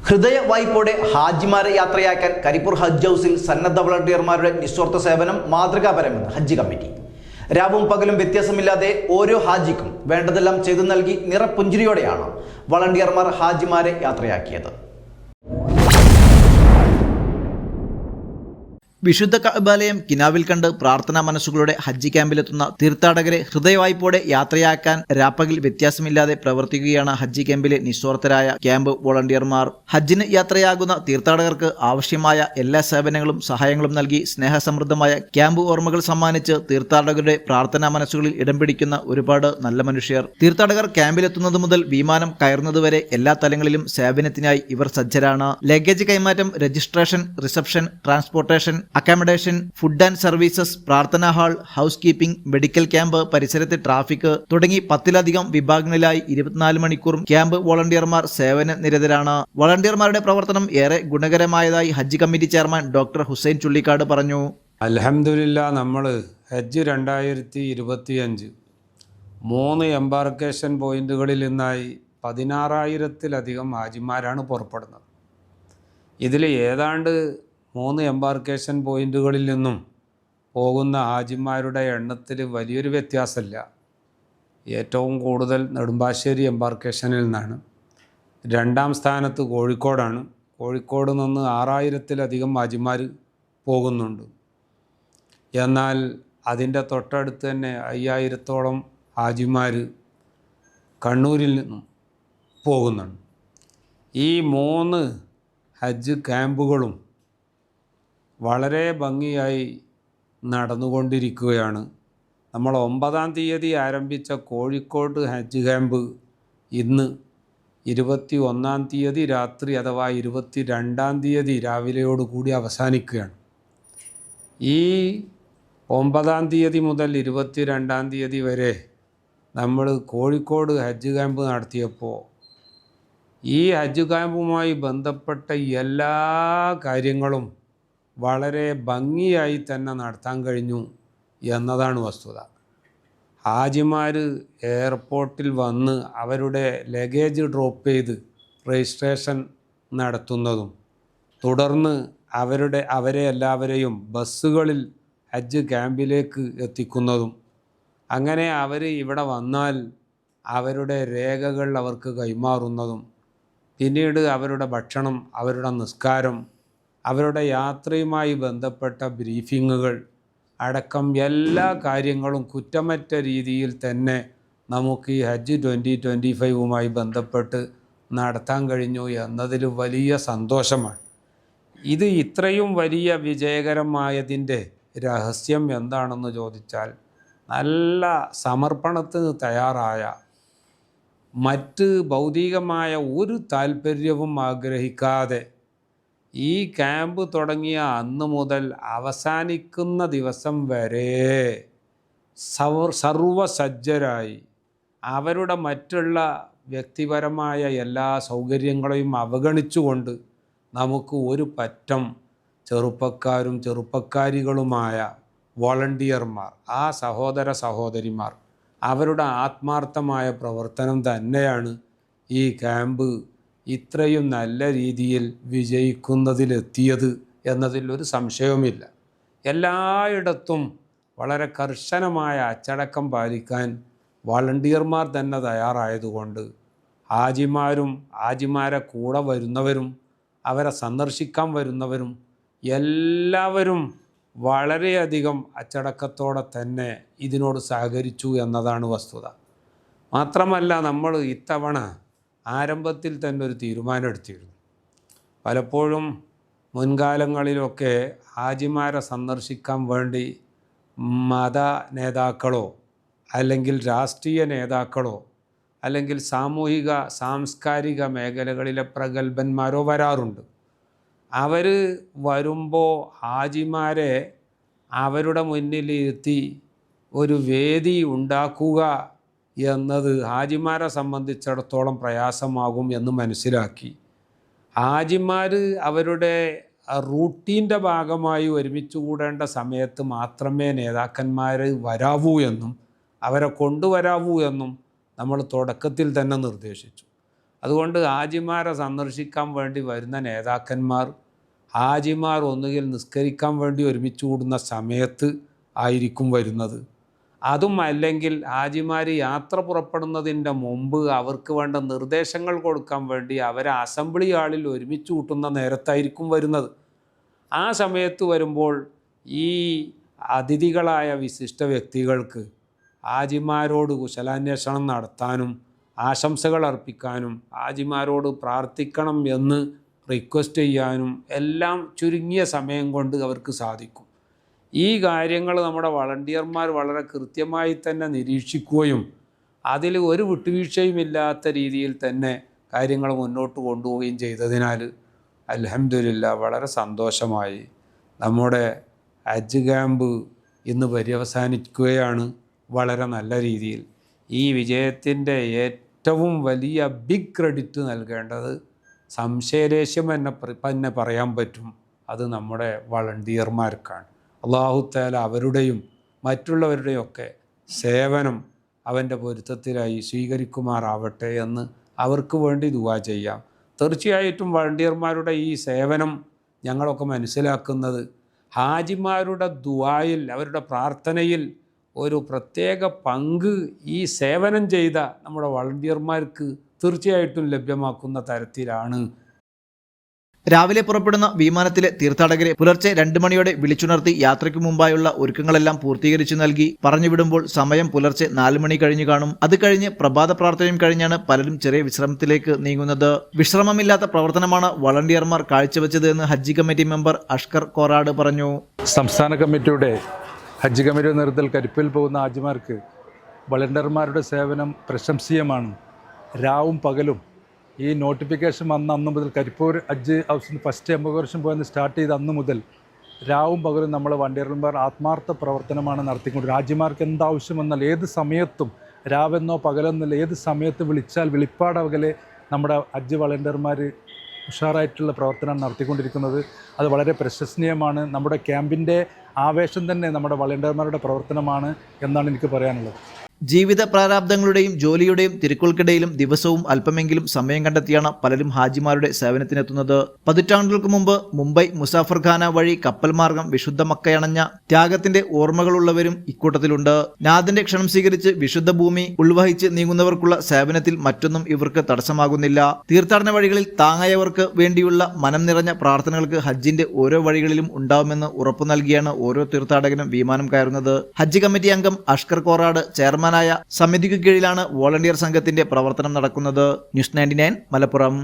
ഹൃദയവായ്പോടെ ഹാജിമാരെ യാത്രയാക്കാൻ കരിപ്പൂർ ഹജ്ജ് ഹൗസിൽ സന്നദ്ധ വളണ്ടിയർമാരുടെ നിസ്വാർത്ഥ സേവനം മാതൃകാപരമെന്ന് ഹജ്ജ് കമ്മിറ്റി. രാവും പകലും വ്യത്യാസമില്ലാതെ ഓരോ ഹാജിക്കും വേണ്ടതെല്ലാം ചെയ്തു നൽകി നിറപുഞ്ചിരിയോടെയാണ് വളണ്ടിയർമാർ ഹാജിമാരെ യാത്രയാക്കിയത്. വിശുദ്ധ കഅബാലയം കിനാവിൽ കണ്ട് പ്രാർത്ഥനാ മനസ്സുകളുടെ ഹജ്ജ് ക്യാമ്പിലെത്തുന്ന തീർത്ഥാടകരെ ഹൃദയവായ്പോടെ യാത്രയാക്കാൻ രാപ്പകൽ വ്യത്യാസമില്ലാതെ പ്രവർത്തിക്കുകയാണ് ഹജ്ജ് ക്യാമ്പിലെ നിസ്വാർത്ഥരായ ക്യാമ്പ് വോളണ്ടിയർമാർ. ഹജ്ജിന് യാത്രയാകുന്ന തീർത്ഥാടകർക്ക് ആവശ്യമായ എല്ലാ സേവനങ്ങളും സഹായങ്ങളും നൽകി സ്നേഹസമൃദ്ധമായ ക്യാമ്പ് ഓർമ്മകൾ സമ്മാനിച്ച് തീർത്ഥാടകരുടെ പ്രാർത്ഥനാ മനസ്സുകളിൽ ഇടം പിടിക്കുന്ന ഒരുപാട് നല്ല മനുഷ്യർ. തീർത്ഥാടകർ ക്യാമ്പിലെത്തുന്നത് മുതൽ വിമാനം കയറുന്നതുവരെ എല്ലാ തലങ്ങളിലും സേവനത്തിനായി ഇവർ സജ്ജരാണ്. ലഗേജ് കൈമാറ്റം, registration, reception, transportation, accommodation, food and services, പ്രാർത്ഥനാ hall, housekeeping, medical camp, പരിസരത്തെ ട്രാഫിക് തുടങ്ങി 10-ലധികം വിഭാഗങ്ങളിലായി 24 മണിക്കൂറും ക്യാമ്പ് വോളണ്ടിയർമാർ സേവന നിരതരാണ്. വോളണ്ടിയർമാരുടെ പ്രവർത്തനം ഏറെ ഗുണകരമായതായി Hajj committee chairman doctor Hussain Chullikkad പറഞ്ഞു. അൽഹംദുലില്ലാ, നമ്മൾ ഹജ്ജ് 2025 3 എംബാർക്കേഷൻ പോയിന്റുകളിൽ നിന്നായി 16,000-ലധികം ഹാജിമാരാണ് പുറപ്പെടുന്നത്. ഇതിൽ ഏതാണ്ട് 3 എംബാർക്കേഷൻ പോയിന്റുകളിൽ നിന്നും പോകുന്ന ഹാജിമാരുടെ എണ്ണത്തിൽ വലിയൊരു വ്യത്യാസമില്ല. ഏറ്റവും കൂടുതൽ നെടുമ്പാശ്ശേരി എംബാർക്കേഷനിൽ നിന്നാണ്. 2ാം സ്ഥാനത്ത് കോഴിക്കോടാണ്. കോഴിക്കോട് നിന്ന് 6,000-ലധികം ഹാജിമാർ പോകുന്നുണ്ട്. എന്നാൽ അതിൻ്റെ തൊട്ടടുത്ത് തന്നെ 5,000-ഓളം ഹാജിമാർ കണ്ണൂരിൽ നിന്നും പോകുന്നുണ്ട്. ഈ 3 ഹജ്ജ് ക്യാമ്പുകളും വളരെ ഭംഗിയായി നടന്നുകൊണ്ടിരിക്കുകയാണ്. നമ്മൾ 9-ാം തീയതി ആരംഭിച്ച കോഴിക്കോട് ഹജ്ജ് ക്യാമ്പ് ഇന്ന് 21-ാം തീയതി രാത്രി അഥവാ 22-ാം തീയതി രാവിലെയോടുകൂടി അവസാനിക്കുകയാണ്. ഈ 9-ാം തീയതി മുതൽ 22-ാം തീയതി വരെ നമ്മൾ കോഴിക്കോട് ഹജ്ജ് ക്യാമ്പ് നടത്തിയപ്പോൾ ഈ ഹജ്ജ് ക്യാമ്പുമായി ബന്ധപ്പെട്ട എല്ലാ കാര്യങ്ങളും വളരെ ഭംഗിയായി തന്നെ നടത്താൻ കഴിഞ്ഞു എന്നതാണ് വസ്തുത. ഹാജിമാർ എയർപോർട്ടിൽ വന്ന് അവരുടെ ലഗേജ് ഡ്രോപ്പ് ചെയ്ത് രജിസ്ട്രേഷൻ നടത്തുന്നതും തുടർന്ന് അവരെ എല്ലാവരെയും ബസ്സുകളിൽ ഹജ്ജ് ക്യാമ്പിലേക്ക് എത്തിക്കുന്നതും, അങ്ങനെ അവർ ഇവിടെ വന്നാൽ അവരുടെ രേഖകൾ അവർക്ക് കൈമാറുന്നതും, പിന്നീട് അവരുടെ ഭക്ഷണം, അവരുടെ നിസ്കാരം, അവരുടെ യാത്രയുമായി ബന്ധപ്പെട്ട ബ്രീഫിങ്ങുകൾ അടക്കം എല്ലാ കാര്യങ്ങളും കുറ്റമറ്റ രീതിയിൽ തന്നെ നമുക്ക് ഈ ഹജ്ജ് 2025 ബന്ധപ്പെട്ട് നടത്താൻ കഴിഞ്ഞു എന്നതിൽ വലിയ സന്തോഷമാണ്. ഇത് ഇത്രയും വലിയ വിജയകരമായതിൻ്റെ രഹസ്യം എന്താണെന്ന് ചോദിച്ചാൽ, നല്ല സമർപ്പണത്തിന് തയ്യാറായ, മറ്റ് ഭൗതികമായ ഒരു താല്പര്യവും ആഗ്രഹിക്കാതെ ഈ ക്യാമ്പ് തുടങ്ങിയ അന്ന് മുതൽ അവസാനിക്കുന്ന ദിവസം വരെ സർവസജ്ജരായി അവരുടെ മറ്റുള്ള വ്യക്തിപരമായ എല്ലാ സൗകര്യങ്ങളെയും അവഗണിച്ചുകൊണ്ട് നമുക്ക് ഒരു പറ്റം ചെറുപ്പക്കാരും ചെറുപ്പക്കാരികളുമായ വോളണ്ടിയർമാർ, ആ സഹോദര സഹോദരിമാർ, അവരുടെ ആത്മാർത്ഥമായ പ്രവർത്തനം തന്നെയാണ് ഈ ക്യാമ്പ് ഇത്രയും നല്ല രീതിയിൽ വിജയിക്കുന്നതിലെത്തിയത് എന്നതിലൊരു സംശയവുമില്ല. എല്ലായിടത്തും വളരെ കർശനമായ അച്ചടക്കം പാലിക്കാൻ വോളണ്ടിയർമാർ തന്നെ തയ്യാറായതുകൊണ്ട് ഹാജിമാരും ഹാജിമാരെ കൂടെ വരുന്നവരും അവരെ സന്ദർശിക്കാൻ വരുന്നവരും എല്ലാവരും വളരെയധികം അച്ചടക്കത്തോടെ തന്നെ ഇതിനോട് സഹകരിച്ചു എന്നതാണ് വസ്തുത. മാത്രമല്ല, നമ്മൾ ഇത്തവണ ആരംഭത്തിൽ തന്നെ ഒരു തീരുമാനം എടുത്തിരുന്നു. പലപ്പോഴും മുൻകാലങ്ങളിലൊക്കെ ഹാജിമാരെ സന്ദർശിക്കാൻ വേണ്ടി മത നേതാക്കളോ അല്ലെങ്കിൽ രാഷ്ട്രീയ നേതാക്കളോ അല്ലെങ്കിൽ സാമൂഹിക സാംസ്കാരിക മേഖലകളിലെ പ്രഗത്ഭന്മാരോ വരാറുണ്ട്. അവർ വരുമ്പോൾ ഹാജിമാരെ അവരുടെ മുന്നിലിരുത്തി ഒരു വേദി ഉണ്ടാക്കുക എന്നത് ഹാജിമാരെ സംബന്ധിച്ചിടത്തോളം പ്രയാസമാകും എന്ന് മനസ്സിലാക്കി ഹാജിമാർ അവരുടെ റൂട്ടീൻ്റെ ഭാഗമായി ഒരുമിച്ച് കൂടേണ്ട സമയത്ത് മാത്രമേ നേതാക്കന്മാർ വരാവൂ എന്നും അവരെ കൊണ്ടുവരാവൂ എന്നും നമ്മൾ തുടക്കത്തിൽ തന്നെ നിർദ്ദേശിച്ചു. അതുകൊണ്ട് ഹാജിമാരെ സന്ദർശിക്കാൻ വേണ്ടി വരുന്ന നേതാക്കന്മാർ ഹാജിമാർ ഒന്നുകിൽ നിസ്കരിക്കാൻ വേണ്ടി ഒരുമിച്ച് കൂടുന്ന സമയത്ത് ആയിരിക്കും വരുന്നത്. അതും അല്ലെങ്കിൽ ഹാജിമാർ യാത്ര പുറപ്പെടുന്നതിൻ്റെ മുമ്പ് അവർക്ക് വേണ്ട നിർദ്ദേശങ്ങൾ കൊടുക്കാൻ വേണ്ടി അവരെ അസംബ്ലി ഹാളിൽ ഒരുമിച്ച് കൂട്ടുന്ന നേരത്തായിരിക്കും വരുന്നത്. ആ സമയത്ത് വരുമ്പോൾ ഈ അതിഥികളായ വിശിഷ്ട വ്യക്തികൾക്ക് ഹാജിമാരോട് കുശലാന്വേഷണം നടത്താനും ആശംസകൾ അർപ്പിക്കാനും ഹാജിമാരോട് പ്രാർത്ഥിക്കണം എന്ന് റിക്വസ്റ്റ് ചെയ്യാനും എല്ലാം ചുരുങ്ങിയ സമയം കൊണ്ട് അവർക്ക് സാധിക്കും. ഈ കാര്യങ്ങൾ നമ്മുടെ വളണ്ടിയർമാർ വളരെ കൃത്യമായി തന്നെ നിരീക്ഷിക്കുകയും അതിൽ ഒരു വിട്ടുവീഴ്ചയുമില്ലാത്ത രീതിയിൽ തന്നെ കാര്യങ്ങൾ മുന്നോട്ട് കൊണ്ടുപോവുകയും ചെയ്തതിനാൽ അൽഹംദുലില്ലാ വളരെ സന്തോഷമായി. നമ്മുടെ ഹജ്ജ് ക്യാമ്പ് ഇന്ന് പര്യവസാനിക്കുകയാണ് വളരെ നല്ല രീതിയിൽ. ഈ വിജയത്തിൻ്റെ ഏറ്റവും വലിയ ബിഗ് ക്രെഡിറ്റ് നൽകേണ്ടത് സംശയലേശം തന്നെ പറയാൻ പറ്റും, അത് നമ്മുടെ വളണ്ടിയർമാർക്കാണ്. അല്ലാഹു തആല അവരുടെയും മറ്റുള്ളവരുടെയും ഒക്കെ സേവനം അവൻ്റെ പൊരുത്തത്തിലായി സ്വീകരിക്കുമാറാവട്ടെ എന്ന് അവർക്ക് വേണ്ടി ദുആ ചെയ്യാം. തീർച്ചയായിട്ടും വളണ്ടിയർമാരുടെ ഈ സേവനം ഞങ്ങളൊക്കെ മനസ്സിലാക്കുന്നത് ഹാജിമാരുടെ ദുആയിൽ അവരുടെ പ്രാർത്ഥനയിൽ ഒരു പ്രത്യേക പങ്ക് ഈ സേവനം ചെയ്ത നമ്മുടെ വളണ്ടിയർമാർക്ക് തീർച്ചയായിട്ടും ലഭ്യമാക്കുന്ന തരത്തിലാണ്. രാവിലെ പുറപ്പെടുന്ന വിമാനത്തിലെ തീർത്ഥാടകരെ പുലർച്ചെ 2 മണിയോടെ വിളിച്ചുണർത്തി യാത്രയ്ക്ക് മുമ്പായുള്ള ഒരുക്കങ്ങളെല്ലാം പൂർത്തീകരിച്ചു നൽകി പറഞ്ഞുവിടുമ്പോൾ സമയം പുലർച്ചെ 4 മണി കഴിഞ്ഞു കാണും. അത് കഴിഞ്ഞ് പ്രഭാത പ്രാർത്ഥനയും കഴിഞ്ഞാണ് പലരും ചെറിയ വിശ്രമത്തിലേക്ക് നീങ്ങുന്നത്. വിശ്രമമില്ലാത്ത പ്രവർത്തനമാണ് വളണ്ടിയർമാർ കാഴ്ചവെച്ചത് എന്ന് ഹജ്ജ് കമ്മിറ്റി മെമ്പർ അഷ്കർ കോറാട് പറഞ്ഞു. സംസ്ഥാന കമ്മിറ്റിയുടെ ഹജ്ജ് കമ്മിറ്റിയുടെ നേതൃത്വത്തിൽ കരിപ്പിൽ പോകുന്ന ഹാജിമാർക്ക് വളണ്ടിയർമാരുടെ സേവനം പ്രശംസീയമാണ്. രാവും പകലും ഈ നോട്ടിഫിക്കേഷൻ വന്ന അന്ന് മുതൽ കരിപ്പൂർ ഹജ്ജ് ഹൗസിന് ഫസ്റ്റ് എംബർക്കേഷൻ പോയെന്ന് സ്റ്റാർട്ട് ചെയ്ത അന്ന് മുതൽ രാവും പകലും നമ്മൾ വളണ്ടിയർമാർ ആത്മാർത്ഥ പ്രവർത്തനമാണ് നടത്തിക്കൊണ്ട് ഹാജിമാർക്ക് എന്താവശ്യം വന്നാൽ ഏത് സമയത്തും രാവെന്നോ പകലെന്നല്ല ഏത് സമയത്തും വിളിച്ചാൽ വിളിപ്പാടകലെ നമ്മുടെ ഹജ്ജ് വളണ്ടിയർമാർ ഉഷാറായിട്ടുള്ള പ്രവർത്തനം നടത്തിക്കൊണ്ടിരിക്കുന്നത്. അത് വളരെ പ്രശംസനീയമാണ്. നമ്മുടെ ക്യാമ്പിൻ്റെ ആവേശം തന്നെ നമ്മുടെ വളണ്ടിയർമാരുടെ പ്രവർത്തനമാണ് എന്നാണ് എനിക്ക് പറയാനുള്ളത്. ജീവിത പ്രാരാബ്ദങ്ങളുടെയും ജോലിയുടെയും തിരക്കുകൾക്കിടയിലും ദിവസവും അല്പമെങ്കിലും സമയം കണ്ടെത്തിയാണ് പലരും ഹാജിമാരുടെ സേവനത്തിനെത്തുന്നത്. പതിറ്റാണ്ടുകൾക്ക് മുമ്പ് മുംബൈ മുസാഫർഖാന വഴി കപ്പൽ മാർഗം വിശുദ്ധ മക്കയണഞ്ഞ ത്യാഗത്തിന്റെ ഓർമ്മകളുള്ളവരും ഇക്കൂട്ടത്തിലുണ്ട്. നാഥന്റെ ക്ഷണം സ്വീകരിച്ച് വിശുദ്ധ ഭൂമി ഉൾവഹിച്ച് നീങ്ങുന്നവർക്കുള്ള സേവനത്തിൽ മറ്റൊന്നും ഇവർക്ക് തടസ്സമാകുന്നില്ല. തീർത്ഥാടന വഴികളിൽ താങ്ങായവർക്ക് വേണ്ടിയുള്ള മനം നിറഞ്ഞ പ്രാർത്ഥനകൾക്ക് ഹജ്ജിന്റെ ഓരോ വഴികളിലും ഉണ്ടാവുമെന്ന് ഉറപ്പു നൽകിയാണ് ഓരോ തീർത്ഥാടകനും വിമാനം കയറുന്നത്. ഹജ്ജ് കമ്മിറ്റി അംഗം അഷ്കർ കോറാട് ചെയർമാൻ സമിതിക്ക് കീഴിലാണ് വോളണ്ടിയർ സംഘത്തിന്റെ പ്രവർത്തനം നടക്കുന്നത്. ന്യൂസ് 99 മലപ്പുറം.